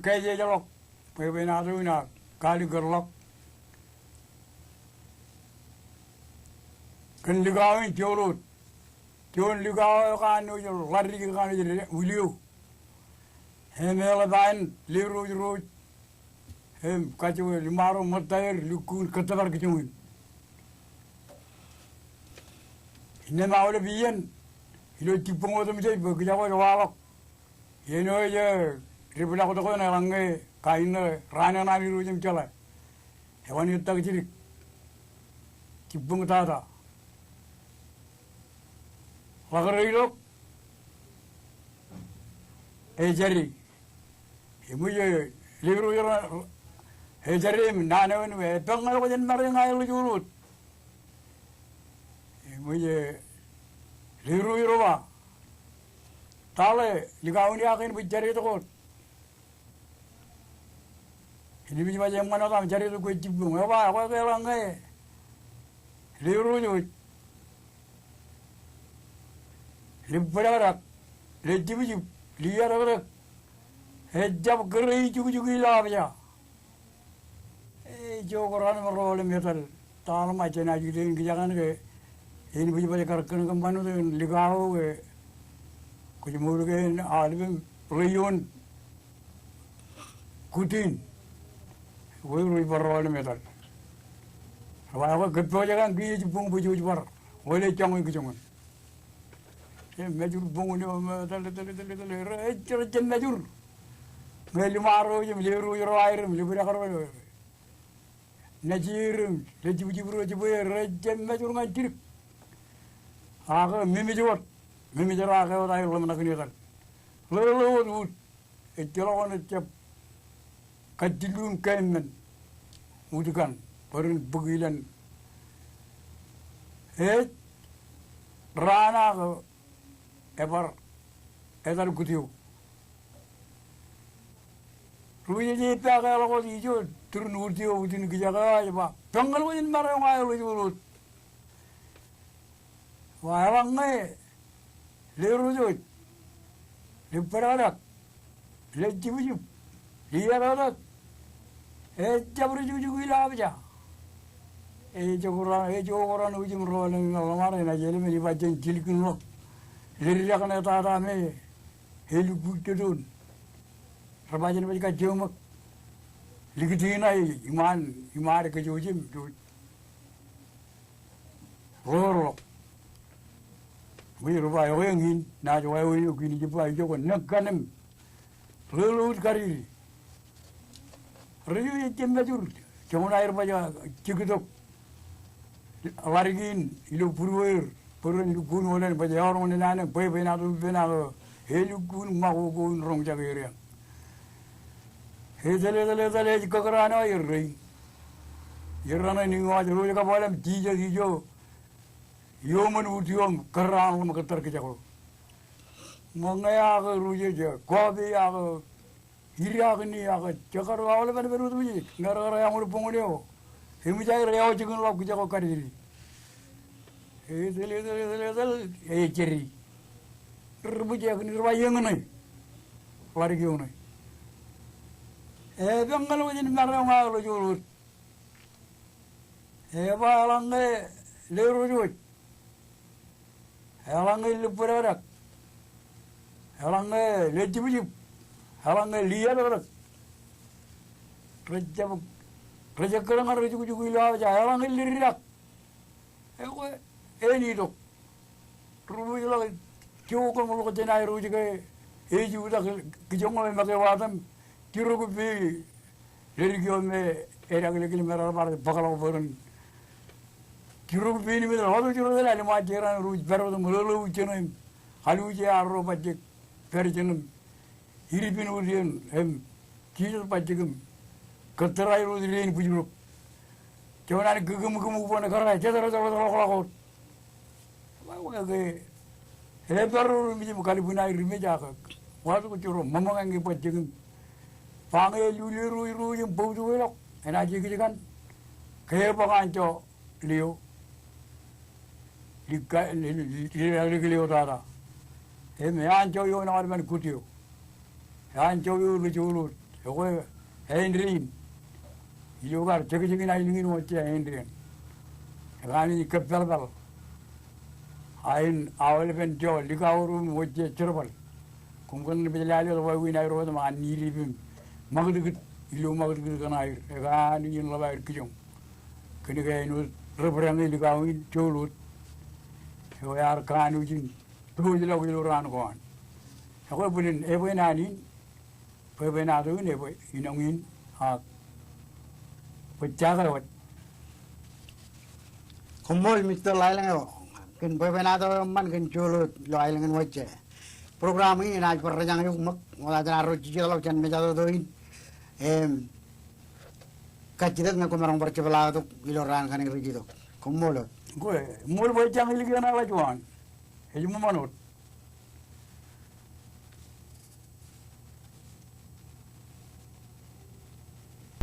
Kaya jalok, pebena na kali gerlok. Kan ligawin tiurut. Tiun ligaw kan ujur lari kan ujur uliu. Hem elaban liru ujur. Hem kacu limaru matair lukun katabar kecungin. Ini maule biyen. Ilo tipung otom jai begijawa jawalok. Yeno je ribula ko na range kain rana nani rujim chala. Hewan itu tak jadi tipung tada. Lagar ilok jari. Ibu je liru jara jari nana wen we pengal ko jen mari ngai lu jurut. Ibu je liru iroba. Tale ligaun dia akan berjari itu kot. Ini bisa macam mana kam jari itu kau cipung. Apa kau orang ni? Liru je. Limparak, lejib, liar orang. Hejab gerai juga ilah aja. Jo koran merol metal. Tal macam aja ini kejangan ke. Ini bisa macam kerana kemana tu ligau ke. Kuci mungkin album Rayon Kutin, woi rui berrolan metal. Awak awak ketua jangan gigi jepung buju jepar, boleh canggung kecungan. Majur bungu ni metal. Cer majur. Melu maru je melu iro air melu berakar. Najir lejib jibru jibuer cer majur ngajir. Aga mimi jawat. Mimi jara ke orang yang belum nak niatan. Lalu jalan itu kajilun kemen, ujukan perin begilan. Rana ke ebar kutiu. Rugi je pihak kalau hijau turun urtiu udin kejaga aja pak. Tenggal udin marah orang ayu urut. Wah orang ni. Liru jut, limperarak, lejib, liararak, jabru juga ilah aja. Jokoran ujung rolan ngalamar na jadi meni baca cilikun lok. Lirik nak tata me, helu bukitun. Terbaca baca jomak, likitina iman kejujim jut. Rorok. Wih rupa yang ini, nak jual wih gini jepah itu kan nak kanem, lalu kari, riu yang cembajur, cuma air baja cikutuk, wargin, ilu purwir, purwir ilu kun orang baja orang ni nane, bayi bena, helu kun mahu kun rong jaga area. Tele kekerana air rai, irana ni ngaj roja kapalam tijo. Yoman utiom kerang sama ketar kecakul. Mengaya ke ruje je, kopi ke, iri ke ni ke, cakar awal mana baru tu je. Gara-gara yang udah penguniau, ini cakar yang cikin lap kecakul kari diri. Tele, ceri. Rubuje ke ni rubayang ni, lari kau ni. Bengal wajan marah ngalu jurut. Balang leru jut. Helang limperarak, helang lejib, helang liar orang. Kerja kerang ada juga ilah aja, helang lirak. Ini tu, rujuk lah, kau kalau mau kerja naik rujuk ke, juga kejongan macam macam, kira kau pergi, dari kau me, era lagi merah bar, bakal orang. Kira begini betul, halu kira dah lima jeran ruj baru tu mulalu jenem, halu je arro pajak, per jenem, hiripin ujian, kira pajakem, keterai ruj lain pujuruk, cuma ada gegem pun negara, jadar kolakot, apa baru macam kali punai rimeja kak, waktu kecuru, mama kan pajakem, panggil ruj yang bau tu elok, enak je kan, kaya panganco Leo. Lihat tara, मैं आंचो यो ना और मैंने कुटियो, आंचो यो लुचुलुट, Ako Henryin. Ilugar cek-cekin ailingin moche Henryin. Kani kepel-pel. Ain awal pen jo likauru moche cerbal. Kumkan bilali lawa win air wada man nilibim. Magdikit ilu magdikit kan air. Kani yin lawa air kijong. Kini kaya inu referengi likawin jolut. Ako yar kani ujin. Tuh jela ujil ran kawan. Ako bulin ebo nanin. Pwede na ito yun inangin at pagtsaka wat. Kumol mito lailang yo. Kin pwede na ito man kin chulot lailang ang watche. Program ini na perjang yung mak wala na ro chilo chan me jado doin. Kachidat na kumarang percebala to iloran kaning rigido. Kumol. Gue mul pagtsaka iligyan na lajuan. Hejo mo manot.